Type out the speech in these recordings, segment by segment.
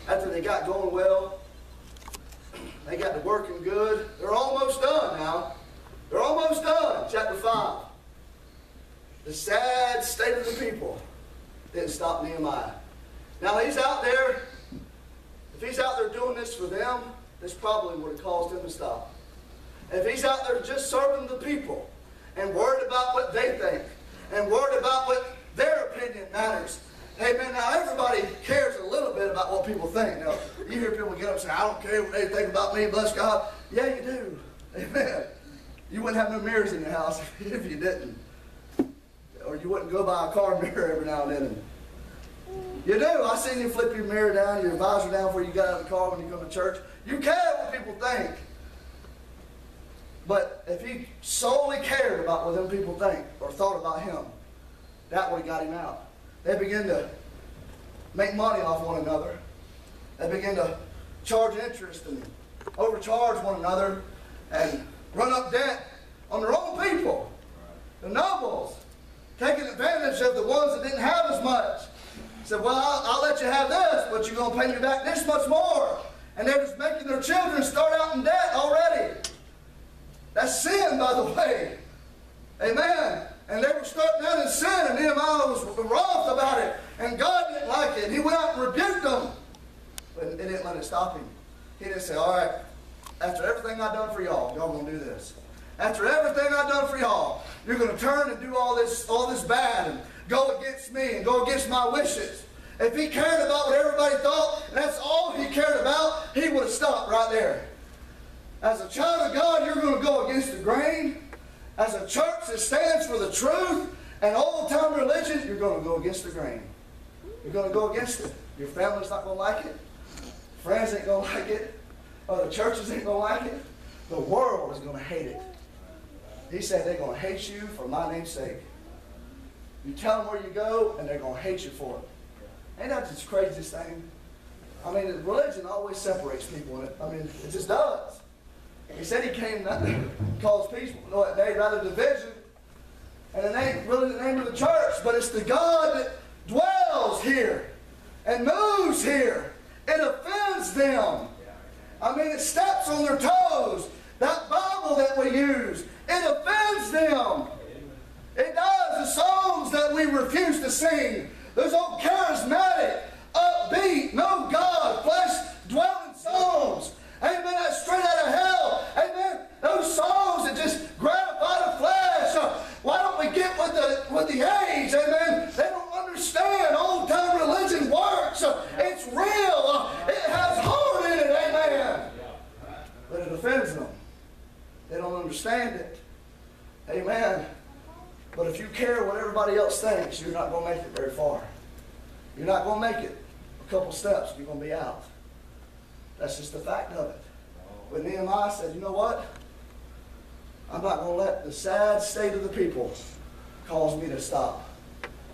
after they got going well, they got to working good. They're almost done now. They're almost done. Chapter 5. The sad state of the people didn't stop Nehemiah. Now he's out there. If he's out there doing this for them, this probably would have caused him to stop. If he's out there just serving the people and worried about what they think and worried about what their opinion matters. Amen. Now everybody cares a little bit about what people think. Now you hear people get up and say, I don't care what they think about me, bless God. Yeah, you do. Amen. You wouldn't have no mirrors in your house if you didn't. Or you wouldn't go by a car mirror every now and then. You do. I seen you flip your mirror down, your visor down before you got out of the car when you come to church. You care what people think. But if he solely cared about what them people think or thought about him, that would have got him out. They begin to make money off one another. They begin to charge interest and overcharge one another and run up debt on their own people. The nobles, taking advantage of the ones that didn't have as much. Said, well, I'll let you have this, but you're going to pay me back this much more. And they're just making their children start out in debt already. That's sin, by the way. Amen. And they were starting out in sin, and Nehemiah was wroth about it. And God didn't like it. And he went out and rebuked them. But it didn't let it stop him. He didn't say, all right, after everything I've done for y'all, y'all going to do this. After everything I've done for y'all, you're going to turn and do all this bad and go against me and go against my wishes. If he cared about what everybody thought, and that's all he cared about, he would have stopped right there. As a child of God, you're going to go against the grain. As a church that stands for the truth and old-time religion, you're going to go against the grain. You're going to go against it. Your family's not going to like it. Friends ain't going to like it. Other churches ain't going to like it. The world is going to hate it. He said they're going to hate you for my name's sake. You tell them where you go, and they're going to hate you for it. Ain't that the craziest thing? I mean, religion always separates people. I mean, it just does. He said he came not to cause peace, but rather division. And it ain't really the name of the church, but it's the God that dwells here and moves here. It offends them. I mean, it steps on their toes. That Bible that we use, it offends them. It does. The songs that we refuse to sing, those old charismatic, upbeat, no God, flesh-dwelling songs. Amen. That's straight out of hell. Amen. Those songs that just gratify the flesh. Why don't we get with the age? Amen. They don't understand old-time religion works. It's real. It has heart in it. Amen. But it offends them. They don't understand it. Amen. But if you care what everybody else thinks, you're not going to make it very far. You're not going to make it a couple steps. You're going to be out. That's just the fact of it. But Nehemiah said, you know what? I'm not going to let the sad state of the people cause me to stop.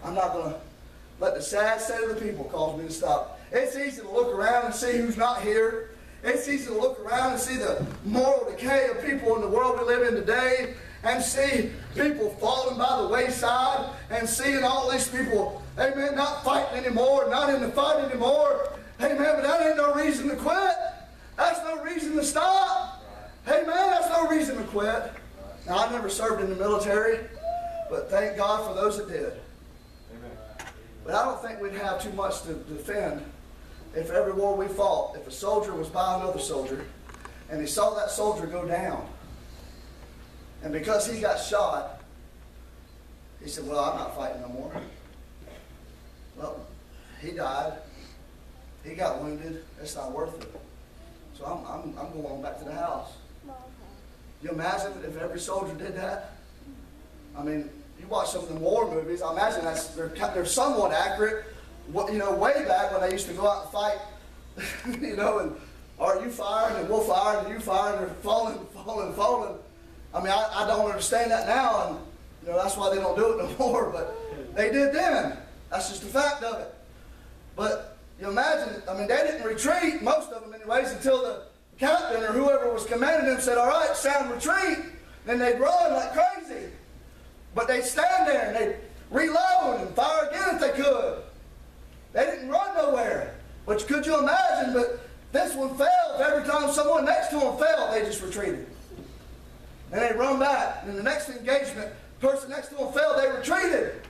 I'm not going to let the sad state of the people cause me to stop. It's easy to look around and see who's not here. It's easy to look around and see the moral decay of people in the world we live in today, and see people falling by the wayside, and seeing all these people, amen, not fighting anymore, not in the fight anymore. Amen, but that ain't no reason to quit. That's no reason to stop. Amen, that's no reason to quit. Now, I never served in the military, but thank God for those that did. Amen. But I don't think we'd have too much to defend if every war we fought, if a soldier was by another soldier, and he saw that soldier go down, and because he got shot, he said, well, I'm not fighting no more. Well, he died. He got wounded. It's not worth it. So I'm going on back to the house. You imagine if every soldier did that? I mean, you watch some of the war movies. I imagine they're somewhat accurate. You know, way back when they used to go out and fight, you know, and are you firing and we'll fire and you fire and they're falling. I mean, I don't understand that now, and you know that's why they don't do it no more. But they did then. That's just the fact of it. But you imagine, I mean, they didn't retreat, most of them anyways, until the captain or whoever was commanding them said, all right, sound retreat. Then they'd run like crazy. But they'd stand there and they'd reload and fire again if they could. They didn't run nowhere. Which could you imagine, but this one failed. Every time someone next to him failed, they just retreated. And they run back. And the next engagement, person next to them failed, they retreated.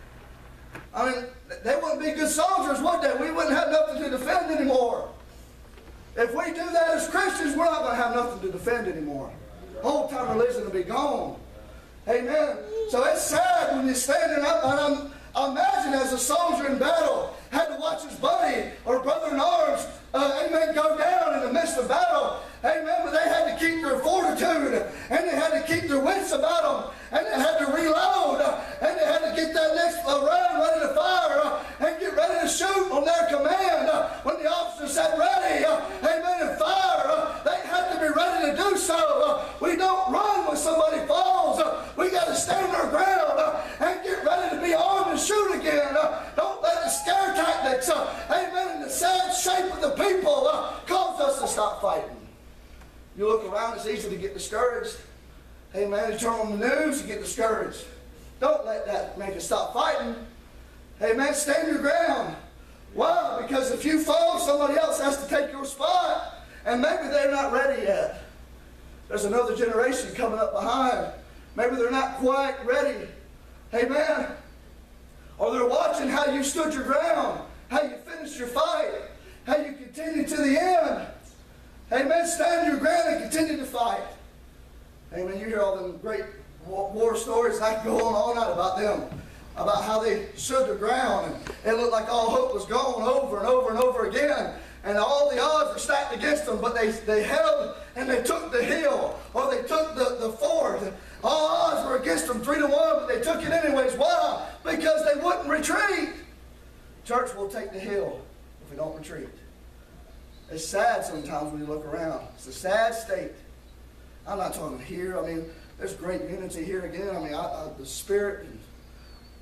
I mean, they wouldn't be good soldiers, would they? We wouldn't have nothing to defend anymore. If we do that as Christians, we're not going to have nothing to defend anymore. Old-time religion will be gone. Amen. So it's sad when you're standing up, and I imagine as a soldier in battle, had to watch his buddy or brother in arms, amen, go down in the midst of battle. Amen. But they had to keep their fortitude, and they had to keep their wits about them, and they had to reload, and they had to get that next round ready to fire, and get ready to shoot on their command. When the officer said ready, amen, and fire, they had to be ready to do so. We don't run when somebody falls. We got to stand our ground and get ready to be armed and shoot again. Don't let the scare tactics, amen, and the sad shape of the people cause us to stop fighting. You look around, it's easy to get discouraged. Amen. You turn on the news, you get discouraged. Don't let that make you stop fighting. Amen. Stand your ground. Why? Because if you fall, somebody else has to take your spot. And maybe they're not ready yet. There's another generation coming up behind. Maybe they're not quite ready. Amen. Or they're watching how you stood your ground, how you finished your fight, how you continued to the end. Amen. Stand your ground and continue to fight. Amen. You hear all them great war stories. I can go on all night about them, about how they stood their ground, and it looked like all hope was gone over and over and over again. And all the odds were stacked against them, but they held and they took the hill, or they took the fort. All odds were against them 3-1, but they took it anyways. Why? Because they wouldn't retreat. Church will take the hill if we don't retreat. It's sad sometimes when you look around. It's a sad state. I'm not talking here. I mean, there's great unity here again. I mean, the Spirit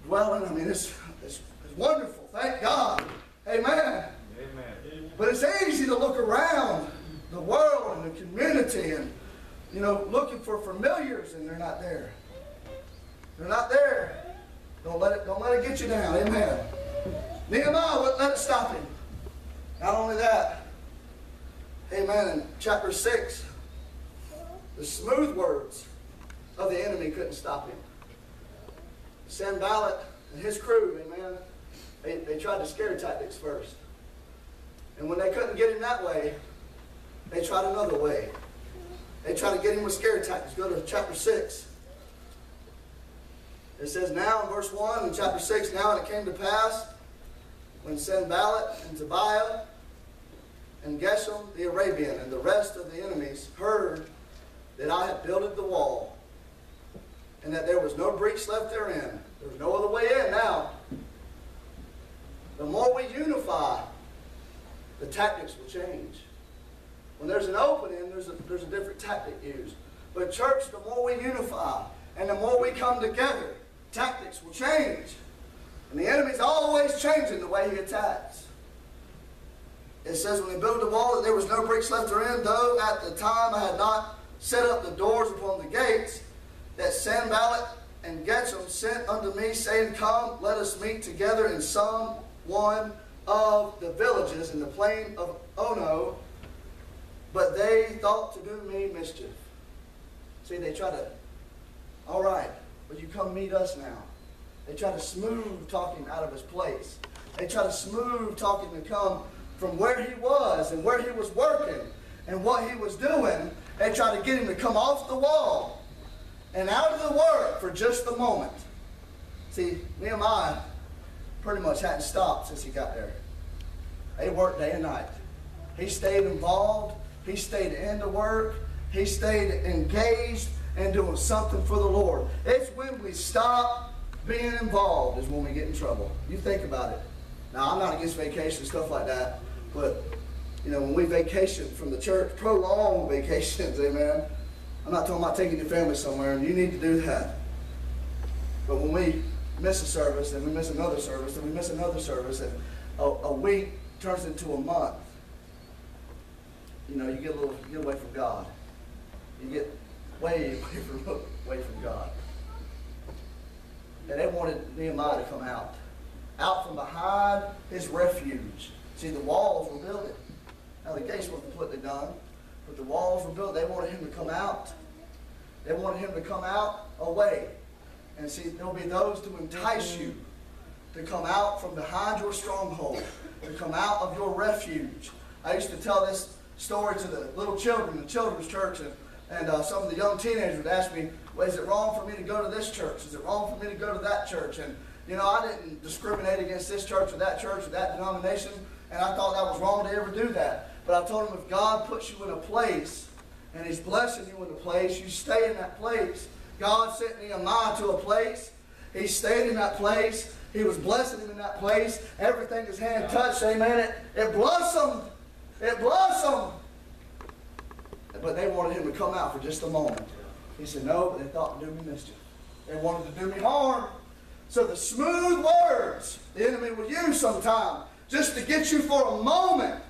dwelling. I mean, it's wonderful. Thank God. Amen. Amen. But it's easy to look around the world and the community and, you know, looking for familiars, and they're not there. They're not there. Don't let it get you down. Amen. Nehemiah wouldn't let it stop him. Not only that, amen, in chapter 6, the smooth words of the enemy couldn't stop him. Sanballat and his crew, amen, they tried the scare tactics first. And when they couldn't get him that way, they tried another way. They tried to get him with scare tactics. Go to chapter 6. It says, now in verse 1 in chapter 6, now it came to pass when Sanballat and Tobiah and Geshem the Arabian and the rest of the enemies heard that I had builded the wall, and that there was no breach left therein. There was no other way in now. The more we unify, the tactics will change. When there's an opening, there's a different tactic used. But church, the more we unify and the more we come together, tactics will change. And the enemy's always changing the way he attacks. It says when they built the wall that there was no breach left therein, though at the time I had not set up the doors upon the gates, that Sanballat and Geshem sent unto me, saying, come, let us meet together in some one of the villages in the plain of Ono. But they thought to do me mischief. See, they try to, all right, will you come meet us now? They try to smooth talking out of his place. They try to smooth talking to come from where he was and where he was working and what he was doing. They try to get him to come off the wall and out of the work for just a moment. See, Nehemiah pretty much hadn't stopped since he got there. They worked day and night. He stayed involved. He stayed into work. He stayed engaged and doing something for the Lord. It's when we stop being involved is when we get in trouble. You think about it. Now, I'm not against vacation, stuff like that. But, you know, when we vacation from the church, prolonged vacations, amen. I'm not talking about taking your family somewhere, and you need to do that. But when we miss a service, and we miss another service, and we miss another service, and a week turns into a month, you know, you get away from God. You get way away from God. And they wanted Nehemiah to come out from behind his refuge. See, the walls were building. Now, the gates weren't completely done, but the walls were built. They wanted him to come out. They wanted him to come out away. And see, there'll be those to entice you to come out from behind your stronghold, to come out of your refuge. I used to tell this story to the little children in the children's church, and some of the young teenagers would ask me, well, is it wrong for me to go to this church? Is it wrong for me to go to that church? And, you know, I didn't discriminate against this church or that denomination, and I thought that was wrong to ever do that. But I told them, if God puts you in a place, and He's blessing you in a place, you stay in that place. God sent Nehemiah to a place. He stayed in that place. He was blessing him in that place. Everything his hand touched, amen, it blossomed. It blossomed. But they wanted him to come out for just a moment. He said, no, but they thought to do me mischief. They wanted to do me harm. So the smooth words the enemy will use sometimes just to get you for a moment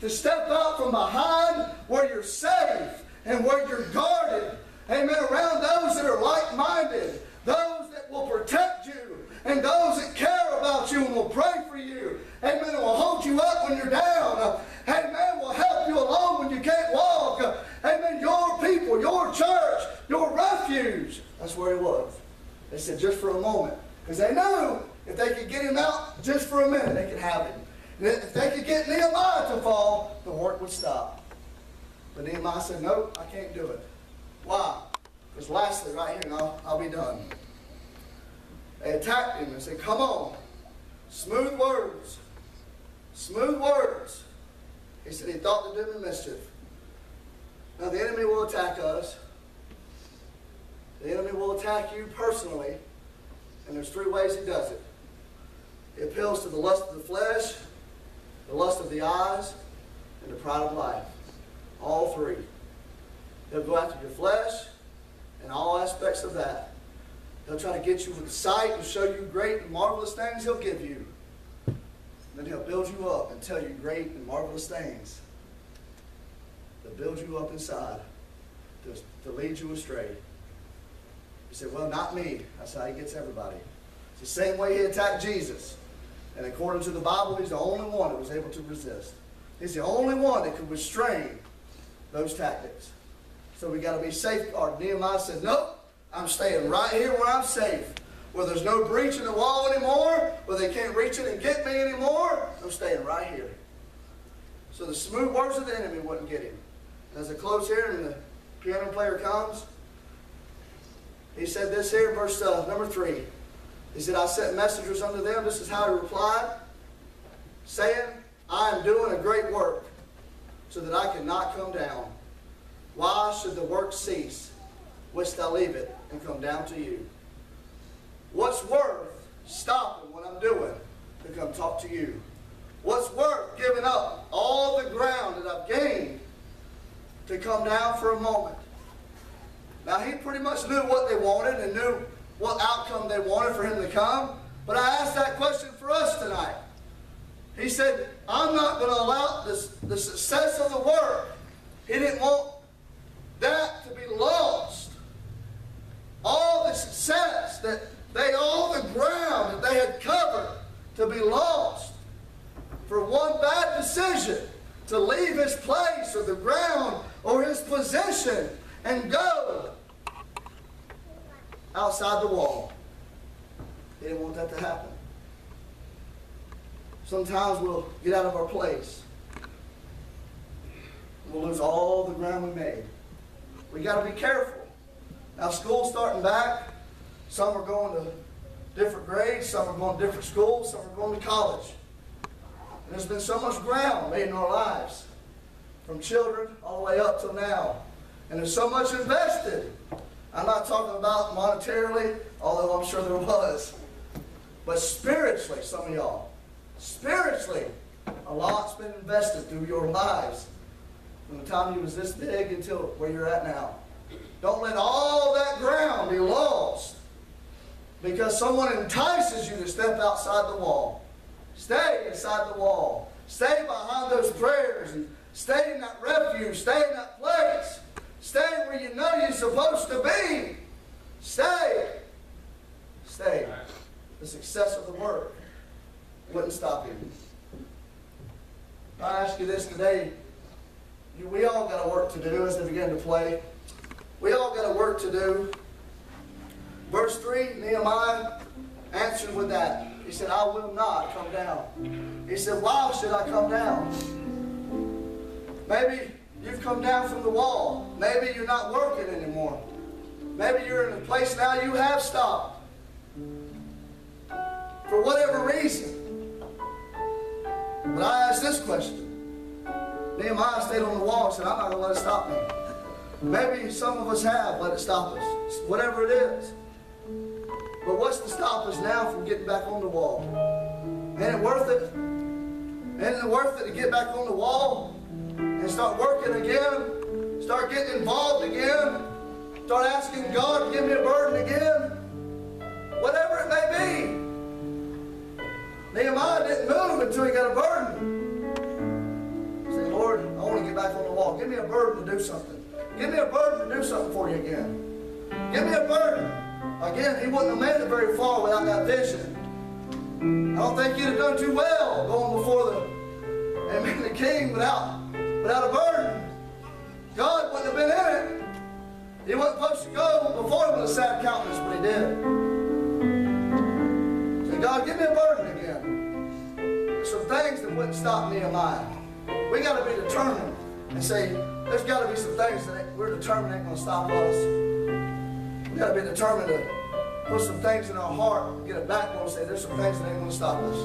to step out from behind where you're safe and where you're guarded. Amen. Around those that are like-minded, those that will protect you, and those that care about you and will pray for you. Amen. And will hold you up when you're down. Amen. Will help you along when you can't walk. Amen. Your people, your church, your refuge. That's where he was. They said just for a moment. Because they knew if they could get him out just for a minute, they could have him. If they could get Nehemiah to fall, the work would stop. But Nehemiah said, nope, I can't do it. Why? Because lastly, right here, and I'll be done. They attacked him and said, come on. Smooth words. Smooth words. He said he thought to do me mischief. Now the enemy will attack us. The enemy will attack you personally. And there's three ways he does it. He appeals to the lust of the flesh, the lust of the eyes, and the pride of life. All three. He'll go after your flesh and all aspects of that. He'll try to get you with sight and show you great and marvelous things he'll give you. Then he'll build you up and tell you great and marvelous things. To build you up inside, to lead you astray. You say, well, not me. That's how he gets everybody. It's the same way he attacked Jesus. And according to the Bible, he's the only one that was able to resist. He's the only one that could restrain those tactics. So we got to be safeguarded. Nehemiah said, nope, I'm staying right here where I'm safe. Where there's no breach in the wall anymore, where they can't reach it and get me anymore, I'm staying right here. So the smooth words of the enemy wouldn't get him. As I close here and the piano player comes, he said this here, verse number 3. He said, I sent messengers unto them. This is how he replied, saying, I am doing a great work, so that I cannot come down. Why should the work cease? Wouldst thou leave it and come down to you? What's worth stopping what I'm doing to come talk to you? What's worth giving up all the ground that I've gained to come down for a moment? Now, he pretty much knew what they wanted and knew what outcome they wanted for him to come. But I asked that question for us tonight. He said, I'm not going to allow the success of the work. He didn't want that to be lost. All the success all the ground that they had covered to be lost for one bad decision to leave his place or the ground or his position and go outside the wall. He didn't want that to happen. Sometimes we'll get out of our place. We'll lose all the ground we made. We got to be careful. Now, school's starting back. Some are going to different grades. Some are going to different schools. Some are going to college. And there's been so much ground made in our lives, from children all the way up till now. And there's so much invested. I'm not talking about monetarily, although I'm sure there was. But spiritually, some of y'all, spiritually, a lot's been invested through your lives from the time you was this big until where you're at now. Don't let all that ground be lost because someone entices you to step outside the wall. Stay inside the wall. Stay behind those prayers and stay in that refuge. Stay in that place. Stay where you know you're supposed to be. Stay. Stay. The success of the work wouldn't stop him. I ask you this today. We all got a work to do as they begin to play. We all got a work to do. Verse 3, Nehemiah answered with that. He said, I will not come down. He said, why should I come down? Maybe you've come down from the wall. Maybe you're not working anymore. Maybe you're in a place now you have stopped. For whatever reason. But I ask this question. Nehemiah stayed on the wall and said, I'm not going to let it stop me. Maybe some of us have let it stop us. Whatever it is. But what's to stop us now from getting back on the wall? Ain't it worth it? Ain't it worth it to get back on the wall and start working again? Start getting involved again? Start asking God to give me a burden again? Whatever it may be. Nehemiah didn't move until he got a burden. He said, Lord, I want to get back on the wall. Give me a burden to do something. Give me a burden to do something for you again. Give me a burden. Again, he wouldn't have made it very far without that vision. I don't think he'd have done too well going before the king without a burden. God wouldn't have been in it. He wasn't supposed to go before him with a sad countenance, but he did. Say, God, give me a burden again. There's some things that wouldn't stop Nehemiah. We got to be determined and say, there's got to be some things that we're determined ain't going to stop us. We've got to be determined to put some things in our heart, get a backbone and say, there's some things that ain't going to stop us.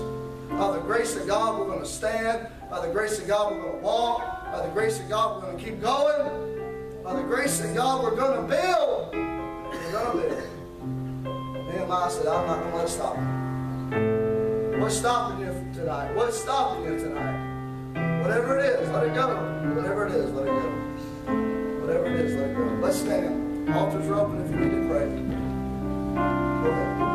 By the grace of God, we're going to stand. By the grace of God, we're going to walk. By the grace of God, we're going to keep going. By the grace of God, we're going to build. We're going to build. Nehemiah said, I'm not going to let it stop me. What's stopping you tonight? What's stopping you tonight? Whatever it is, let it go. Whatever it is, let it go. Whatever it is, let it go. Let's stand. Altars are open if you need to pray. Go ahead.